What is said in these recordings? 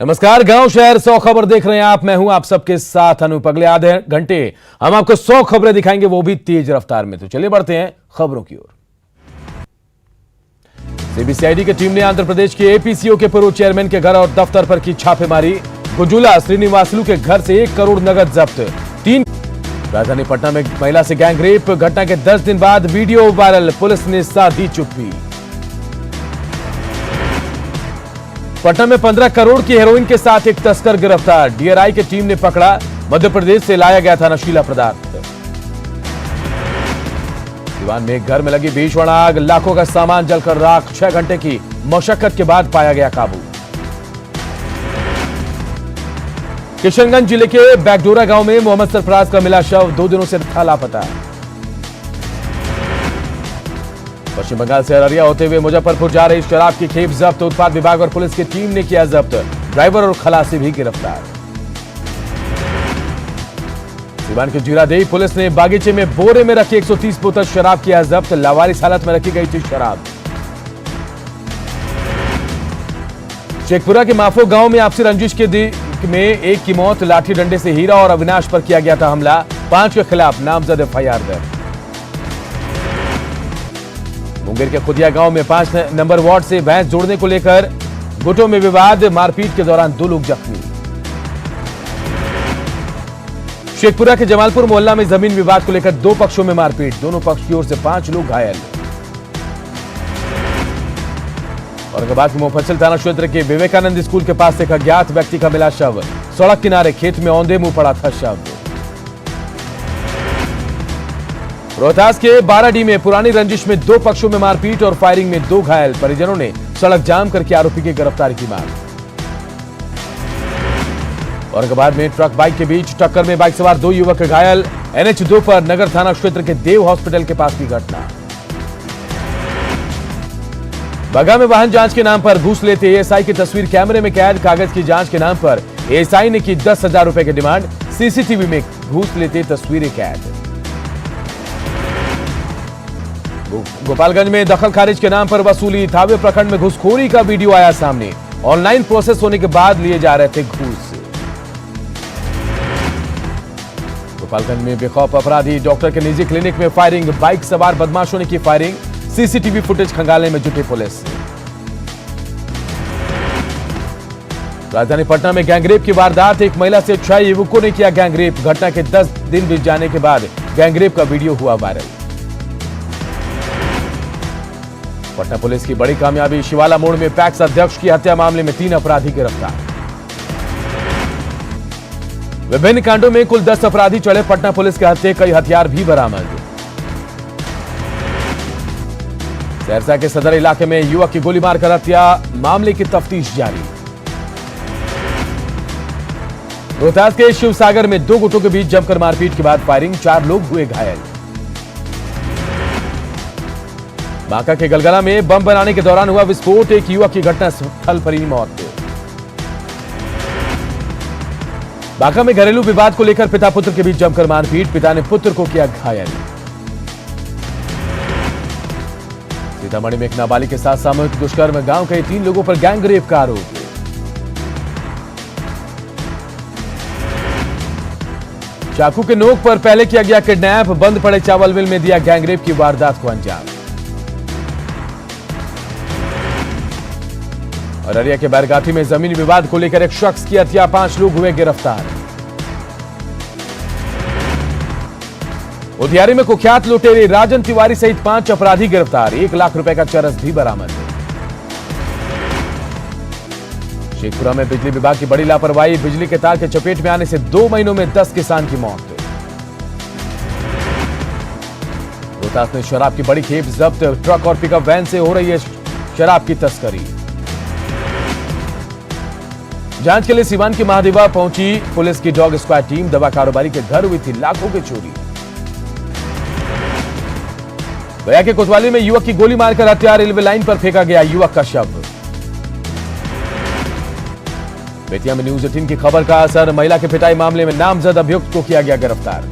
नमस्कार, गांव शहर 100 खबर देख रहे हैं आप। मैं हूं आप सबके साथ अनूप। अगले आधे घंटे हम आपको 100 खबरें दिखाएंगे, वो भी तेज रफ्तार में। तो चलिए बढ़ते हैं खबरों की ओर। सीबीसीआईडी की टीम ने आंध्र प्रदेश के एपीसीओ के पूर्व चेयरमैन के घर और दफ्तर पर की छापेमारी। गुजुला श्रीनिवासलू के घर से 1 करोड़ नगद जब्त। राजधानी पटना में महिला से गैंगरेप घटना के 10 दिन बाद वीडियो वायरल, पुलिस ने साधी चुप्पी। पटना में 15 करोड़ की हेरोइन के साथ एक तस्कर गिरफ्तार, डीआरआई की टीम ने पकड़ा। मध्य प्रदेश से लाया गया था नशीला पदार्थ। दीवान में एक घर में लगी भीषण आग, लाखों का सामान जलकर राख। 6 घंटे की मशक्कत के बाद पाया गया काबू। किशनगंज जिले के बैकडोरा गांव में मोहम्मद सरफराज का मिला शव, 2 दिनों से था लापता। पश्चिम बंगाल से अररिया होते हुए मुजफ्फरपुर जा रही शराब की खेप जब्त, उत्पाद विभाग और पुलिस की टीम ने किया जब्त। ड्राइवर और खलासी भी गिरफ्तार। सीवान के जीरादेई पुलिस ने बागीचे में बोरे में रखी 130 बोतल शराब किया जब्त, लावारिस हालत में रखी गई थी शराब। शेखपुरा के माफो गांव में आपसी रंजिश में एक की मौत, लाठी डंडे से हीरा और अविनाश पर किया गया था हमला। 5 के खिलाफ नामजद एफआईआर दर्ज। मुंगेर के खुदिया गांव में 5 नंबर वार्ड से भैंस जोड़ने को लेकर गुटों में विवाद, मारपीट के दौरान 2 लोग जख्मी। शेखपुरा के जमालपुर मोहल्ला में जमीन विवाद को लेकर 2 पक्षों में मारपीट, दोनों पक्ष की ओर से 5 लोग घायल। औरंगाबाद के मुफस्सिल थाना क्षेत्र के विवेकानंद स्कूल के पास एक अज्ञात व्यक्ति का मिला शव, सड़क किनारे खेत में औंधे मुंह पड़ा था शव। रोहतास के बाराडी में पुरानी रंजिश में 2 पक्षों में मारपीट और फायरिंग में 2 घायल, परिजनों ने सड़क जाम करके आरोपी की गिरफ्तारी की मांग। औरंगाबाद में ट्रक बाइक के बीच टक्कर में बाइक सवार 2 युवक घायल, NH2 पर नगर थाना क्षेत्र के देव हॉस्पिटल के पास की घटना। बगा में वाहन जांच के नाम पर घूस लेते एएसआई की तस्वीर कैमरे में कैद, कागज की जांच के नाम पर एएसआई ने की 10,000 रुपए की डिमांड, सीसीटीवी में घूस लेते तस्वीरें कैद। गोपालगंज में दखल खारिज के नाम पर वसूली, थावे प्रखंड में घूसखोरी का वीडियो आया सामने, ऑनलाइन प्रोसेस होने के बाद लिए जा रहे थे घूस। गोपालगंज में बेखौफ अपराधी, डॉक्टर के निजी क्लिनिक में फायरिंग, बाइक सवार बदमाशों ने की फायरिंग, सीसीटीवी फुटेज खंगालने में जुटी पुलिस। राजधानी पटना में गैंगरेप की वारदात, एक महिला से 6 युवकों ने किया गैंगरेप, घटना के 10 दिन बीत जाने के बाद गैंगरेप का वीडियो हुआ वायरल। पटना पुलिस की बड़ी कामयाबी, शिवाला मोड़ में पैक्स अध्यक्ष की हत्या मामले में 3 अपराधी गिरफ्तार। विभिन्न कांडों में कुल 10 अपराधी चढ़े पटना पुलिस के हत्थे, कई हथियार भी बरामद। सहरसा के सदर इलाके में युवक की गोली मारकर हत्या, मामले की तफ्तीश जारी। रोहतास के शिवसागर में 2 गुटों के बीच जमकर मारपीट के बाद फायरिंग, 4 लोग हुए घायल। बांका के गलगला में बम बनाने के दौरान हुआ विस्फोट, एक युवक की घटनास्थल पर ही मौत। बांका में घरेलू विवाद को लेकर पिता पुत्र के बीच जमकर मारपीट, पिता ने पुत्र को किया घायल। सीतामढ़ी में एक नाबालिग के साथ सामूहिक दुष्कर्म, गांव के 3 लोगों पर गैंगरेप का आरोप। चाकू के नोक पर पहले किया गया किडनैप, बंद पड़े चावल मिल में दिया गैंगरेप की वारदात को अंजाम। अररिया के बैरगाठी में जमीन विवाद को लेकर एक शख्स की हत्या, 5 लोग हुए गिरफ्तार। उधियारी में कुख्यात लुटेरे राजन तिवारी सहित 5 अपराधी गिरफ्तार, 1 लाख रुपए का चरस भी बरामद। शेखपुरा में बिजली विभाग की बड़ी लापरवाही, बिजली के तार के चपेट में आने से 2 महीनों में 10 किसान की मौत। रोहतास में शराब की बड़ी खेप जब्त, ट्रक और पिकअप वैन से हो रही है शराब की तस्करी। जांच के लिए सीवान की महादेवा पहुंची पुलिस की डॉग स्क्वाड टीम, दवा कारोबारी के घर हुई थी लाखों की चोरी। गया के कोतवाली में युवक की गोली मारकर हत्या, रेलवे लाइन पर फेंका गया युवक का शव। बेतिया में न्यूज 18 की खबर का असर, महिला के पिटाई मामले में नामजद अभियुक्त को किया गया गिरफ्तार।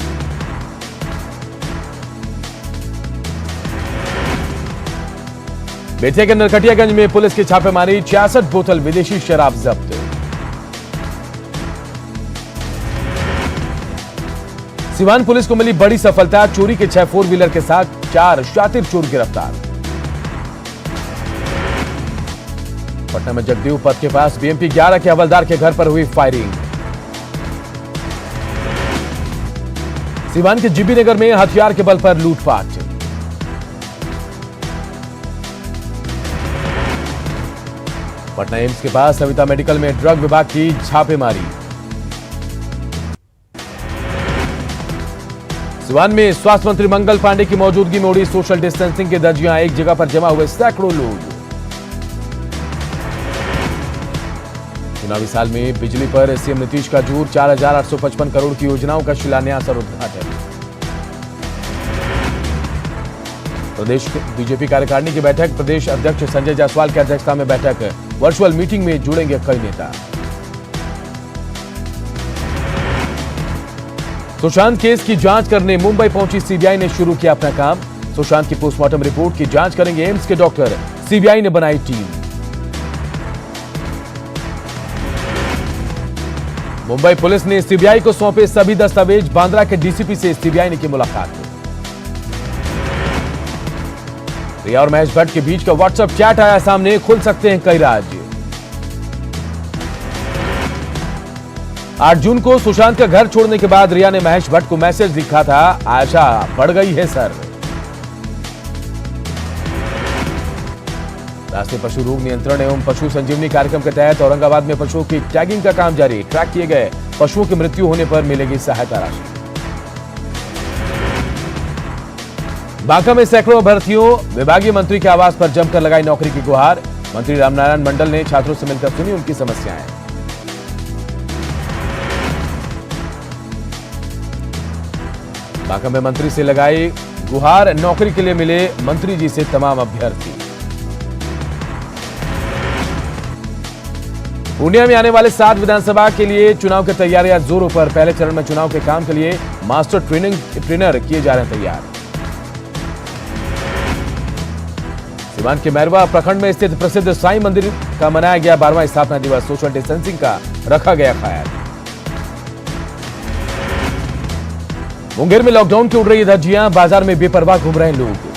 बेतिया के नरकटियागंज में पुलिस की छापेमारी, 66 बोतल विदेशी शराब जब्त। सिवान पुलिस को मिली बड़ी सफलता, चोरी के 6 फोर व्हीलर के साथ 4 शातिर चोर गिरफ्तार। पटना में जगदेव पथ के पास बीएमपी 11 के हवलदार के घर पर हुई फायरिंग। सिवान के जीबी नगर में हथियार के बल पर लूटपाट। पटना एम्स के पास सविता मेडिकल में ड्रग विभाग की छापेमारी। सिवान में स्वास्थ्य मंत्री मंगल पांडे की मौजूदगी में उड़ी सोशल डिस्टेंसिंग की धज्जियां, एक जगह पर जमा हुए सैकड़ों लोग। चुनावी साल में बिजली पर सीएम नीतीश का जोर, 4,855 करोड़ की योजनाओं का शिलान्यास और उद्घाटन। प्रदेश बीजेपी कार्यकारिणी की बैठक, प्रदेश अध्यक्ष संजय जायसवाल की अध्यक्षता में बैठक, वर्चुअल मीटिंग में जुड़ेंगे कई नेता। सुशांत केस की जांच करने मुंबई पहुंची सीबीआई ने शुरू किया अपना काम। सुशांत की पोस्टमार्टम रिपोर्ट की जांच करेंगे एम्स के डॉक्टर, सीबीआई ने बनाई टीम। मुंबई पुलिस ने सीबीआई को सौंपे सभी दस्तावेज, बांद्रा के डीसीपी से सीबीआई ने की मुलाकात। रिया और महेश भट्ट के बीच का व्हाट्सएप चैट आया सामने, खुल सकते हैं कई राज। 8 जून को सुशांत का घर छोड़ने के बाद रिया ने महेश भट्ट को मैसेज लिखा था, आशा बढ़ गई है सर। राष्ट्रीय पशु रोग नियंत्रण एवं पशु संजीवनी कार्यक्रम के तहत औरंगाबाद में पशुओं की टैगिंग का काम जारी। ट्रैक किए गए पशुओं की मृत्यु होने पर मिलेगी सहायता राशि। बांका में सैकड़ों अभ्यर्थियों विभागीय मंत्री के आवास पर जमकर लगाई नौकरी की गुहार। मंत्री रामनारायण मंडल ने छात्रों से मिलकर सुनी उनकी समस्याएं। बांका में मंत्री से लगाई गुहार, नौकरी के लिए मिले मंत्री जी से तमाम अभ्यर्थी। पूर्णिया में आने वाले 7 विधानसभा के लिए चुनाव की तैयारियां जोरों पर। पहले चरण में चुनाव के काम के लिए मास्टर ट्रेनर किए जा रहे हैं तैयार। सिवान के मैरवा प्रखंड में स्थित प्रसिद्ध साईं मंदिर का मनाया गया 12वां स्थापना दिवस। सोशल डिस्टेंसिंग का रखा गया ख्याल। मुंगेर में लॉकडाउन की उड़ रही धज्जियां, बाजार में बेपरवाह घूम रहे लोग।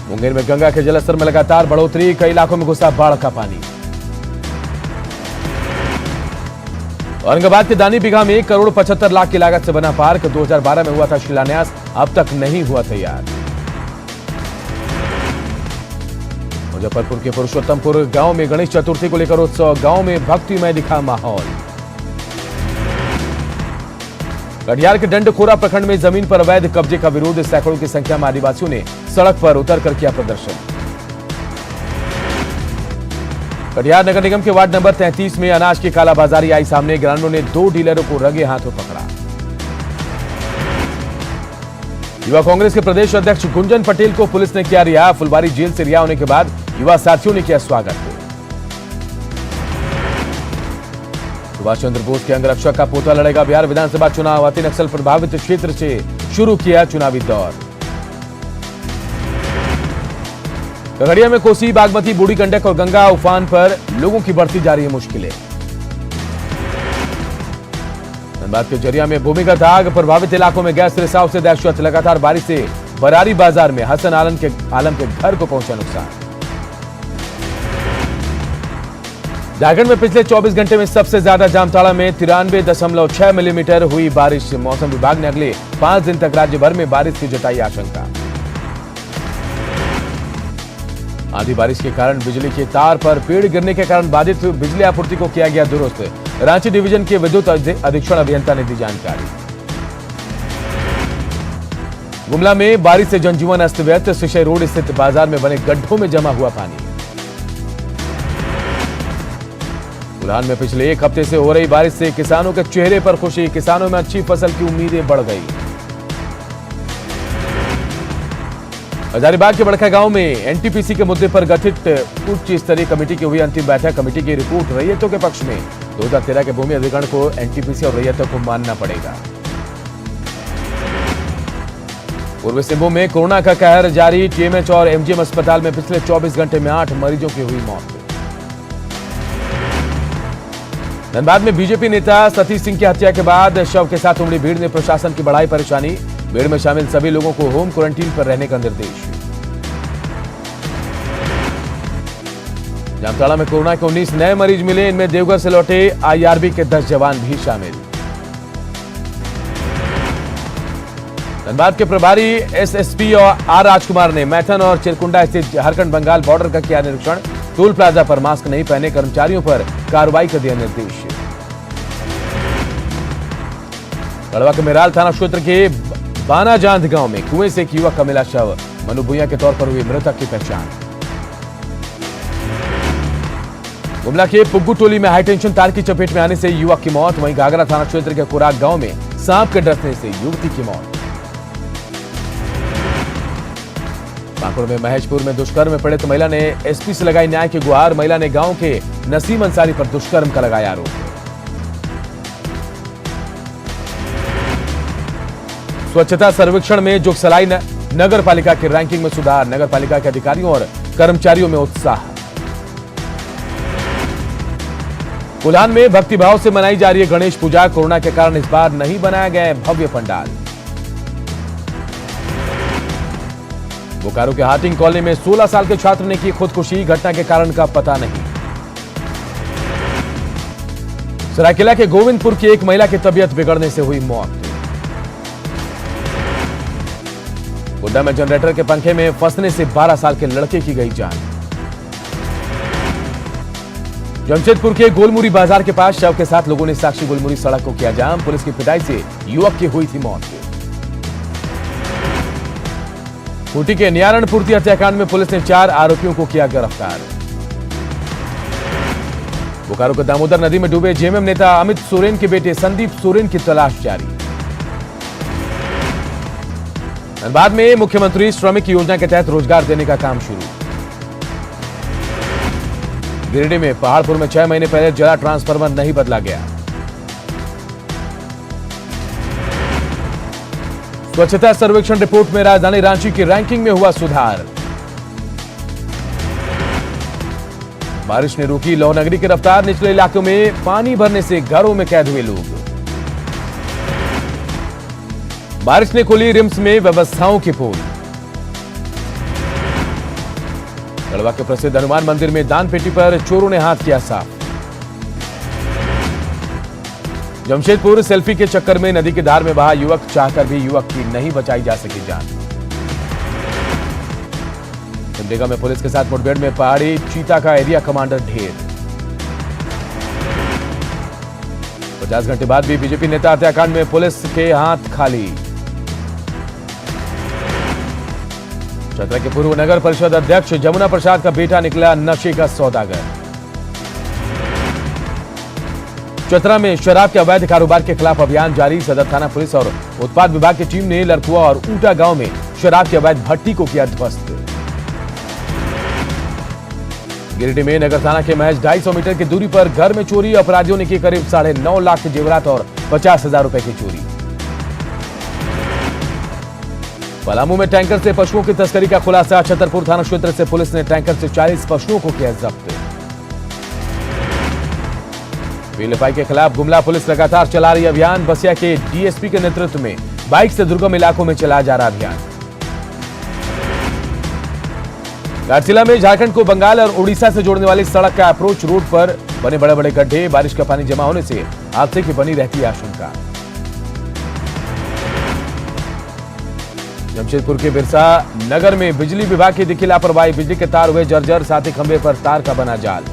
मुंगेर में गंगा के जलस्तर में लगातार बढ़ोतरी, कई इलाकों में घुसा बाढ़ का पानी। औरंगाबाद के दानी बिघा में 1,75,00,000 की लागत से बना पार्क, 2012 में हुआ था शिलान्यास, अब तक नहीं हुआ तैयार। मुजफ्फरपुर के पुरुषोत्तमपुर गांव में गणेश चतुर्थी को लेकर उत्सव, गांव में भक्तिमय दिखा माहौल। कटिहार के डंडखोरा प्रखंड में जमीन पर अवैध कब्जे का विरोध, सैकड़ों की संख्या में आदिवासियों ने सड़क पर उतरकर किया प्रदर्शन। कटिहार नगर निगम के वार्ड नंबर 33 में अनाज की कालाबाजारी आई सामने, ग्रामीणों ने 2 डीलरों को रंगे हाथों पकड़ा। युवा कांग्रेस के प्रदेश अध्यक्ष गुंजन पटेल को पुलिस ने किया रिहा, फुलबारी जेल से रिहा होने के बाद युवा साथियों ने किया स्वागत। सुभाष चंद्र बोस के अंगरक्षक का पोता लड़ेगा बिहार विधानसभा चुनाव, अति नक्सल प्रभावित क्षेत्र से शुरू किया चुनावी दौर। खगड़िया में कोसी, बागमती, बूढ़ी गंडक और गंगा उफान पर लोगों की बढ़ती जा रही है मुश्किलें। धनबाद के जरिया में भूमिगत आग, प्रभावित इलाकों में गैस रिसाव से दहशत, लगातार बारिश से बरारी बाजार में हसन आलम के घर को पहुंचा नुकसान। झारखंड में पिछले 24 घंटे में सबसे ज्यादा जामताड़ा में 93.6 मिलीमीटर हुई बारिश। मौसम विभाग ने अगले 5 दिन तक राज्य भर में बारिश की जताई आशंका। आधी बारिश के कारण बिजली के तार पर पेड़ गिरने के कारण बाधित बिजली आपूर्ति को किया गया दुरुस्त। रांची डिवीजन के विद्युत अधीक्षण अभियंता ने दी जानकारी। गुमला में बारिश से जनजीवन अस्त व्यस्त, सिशई रोड स्थित बाजार में बने गड्ढों में जमा हुआ पानी। उलान में पिछले 1 हफ्ते से हो रही बारिश से किसानों के चेहरे पर खुशी, किसानों में अच्छी फसल की उम्मीदें बढ़ गई। हजारीबाग के बड़का गांव में एनटीपीसी के मुद्दे पर गठित उच्च स्तरीय कमेटी की हुई अंतिम बैठक। कमेटी की रिपोर्ट रैयतों के पक्ष में, 2013 के भूमि अधिग्रहण को एनटीपीसी और रैयतों को मानना पड़ेगा। पूर्वी सिंहभूम में कोरोना का कहर जारी, टीएमएच और एमजीएम अस्पताल में पिछले 24 घंटे में 8 मरीजों की हुई मौत। धनबाद में बीजेपी नेता सतीश सिंह की हत्या के बाद शव के साथ उमड़ी भीड़ ने प्रशासन की बढ़ाई परेशानी। भीड़ में शामिल सभी लोगों को होम क्वारंटीन पर रहने का निर्देश। जामताड़ा में कोरोना के 19 नए मरीज मिले, इनमें देवघर से लौटे आईआरबी के 10 जवान भी शामिल। धनबाद के प्रभारी एसएसपी और आर राजकुमार ने मैथन और चिरकुंडा स्थित झारखंड बंगाल बॉर्डर का किया निरीक्षण। टोल प्लाजा पर मास्क नहीं पहने कर्मचारियों पर कार्रवाई का दिया निर्देश। गढ़वा के मेराल थाना क्षेत्र के बानाजांध गांव में कुएं से एक युवक का मिला शव। मनु भूया के तौर पर हुई मृतक की पहचान। गुमला के पुग्गू टोली में हाईटेंशन तार की चपेट में आने से युवक की मौत। वहीं घाघरा थाना क्षेत्र के कुराक गांव में सांप के डसने से युवती की मौत। पाकुड़ में महेशपुर में दुष्कर्म में पीड़ित महिला ने एसपी से लगाई न्याय की गुहार। महिला ने गांव के नसीम अंसारी पर दुष्कर्म का लगाया आरोप। स्वच्छता सर्वेक्षण में जोगसलाई नगर पालिका की रैंकिंग में सुधार। नगर पालिका के अधिकारियों और कर्मचारियों में उत्साह। कोल्हान में भक्तिभाव से मनाई जा रही है गणेश पूजा। कोरोना के कारण इस बार नहीं बनाया गया है भव्य पंडाल। बोकारो के हाटिंग कॉलोनी में 16 साल के छात्र ने की खुदकुशी। घटना के कारण का पता नहीं। सरायकेला के गोविंदपुर की एक महिला की तबीयत बिगड़ने से हुई मौत। गोड्डा में जनरेटर के पंखे में फंसने से 12 साल के लड़के की गई जान। जमशेदपुर के गोलमुरी बाजार के पास शव के साथ लोगों ने साक्षी गोलमुरी सड़क को किया जाम। पुलिस की पिटाई से युवक की हुई थी मौत। खूंटी के नियारण पूर्ति हत्याकांड में पुलिस ने 4 आरोपियों को किया गिरफ्तार। बोकारो के दामोदर नदी में डूबे जेएमएम नेता अमित सोरेन के बेटे संदीप सोरेन की तलाश जारी। धनबाद में मुख्यमंत्री श्रमिक योजना के तहत रोजगार देने का काम शुरू। गिरिडीह में पहाड़पुर में 6 महीने पहले जला ट्रांसफार्मर नहीं बदला गया। स्वच्छता सर्वेक्षण रिपोर्ट में राजधानी रांची की रैंकिंग में हुआ सुधार। बारिश ने रोकी लौ नगरी की रफ्तार। निचले इलाकों में पानी भरने से घरों में कैद हुए लोग। बारिश ने खोली रिम्स में व्यवस्थाओं की पोल। गढ़वा के प्रसिद्ध हनुमान मंदिर में दान पेटी पर चोरों ने हाथ किया साफ। जमशेदपुर सेल्फी के चक्कर में नदी की धार में बहा युवक, चाहकर भी युवक की नहीं बचाई जा सकी जान। सिमडेगा में पुलिस के साथ मुठभेड़ में पहाड़ी चीता का एरिया कमांडर ढेर। 50 घंटे बाद भी बीजेपी नेता हत्याकांड में पुलिस के हाथ खाली। चतरा के पूर्व नगर परिषद अध्यक्ष जमुना प्रसाद का बेटा निकला नशे का सौदागर। चतरा में शराब के अवैध कारोबार के खिलाफ अभियान जारी। सदर थाना पुलिस और उत्पाद विभाग की टीम ने लड़कुआ और ऊंटा गांव में शराब के अवैध भट्टी को किया ध्वस्त। गिरिडीह में नगर थाना के महज 250 मीटर की दूरी पर घर में चोरी। अपराधियों ने की करीब 9.5 लाख के जेवरात और 50,000 रुपए की चोरी। पलामू में टैंकर से पशुओं की तस्करी का खुलासा। छतरपुर थाना क्षेत्र से पुलिस ने टैंकर से 40 पशुओं को किया जब्त। पीएलएफआई के खिलाफ गुमला पुलिस लगातार चला रही अभियान। बसिया के डीएसपी के नेतृत्व में बाइक से दुर्गम इलाकों में चलाया जा रहा अभियान। घाटशिला में झारखंड को बंगाल और उड़ीसा से जोड़ने वाली सड़क का अप्रोच रोड पर बने बड़े बड़े गड्ढे। बारिश का पानी जमा होने से हादसे की बनी रहती है आशंका। जमशेदपुर के बिरसा नगर में बिजली विभाग की दिखी लापरवाही। बिजली के तार हुए जर्जर, साथ ही खंभे पर तार का बना जाल।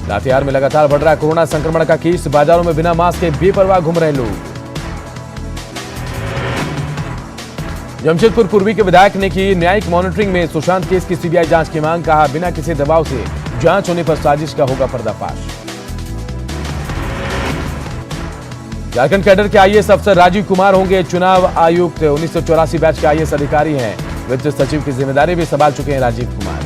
लातेहार में लगातार बढ़ रहा कोरोना संक्रमण का केस। बाजारों में बिना मास्क के बेपरवाह घूम रहे लोग। जमशेदपुर पूर्वी के विधायक ने की न्यायिक मॉनिटरिंग में सुशांत केस की सीबीआई जांच की मांग। कहा बिना किसी दबाव से जांच होने पर साजिश का होगा पर्दाफाश। झारखंड कैडर के आईएएस अफसर राजीव कुमार होंगे चुनाव आयुक्त। 1984 बैच के आईएएस अधिकारी हैं। वित्त सचिव की जिम्मेदारी भी संभाल चुके हैं राजीव कुमार।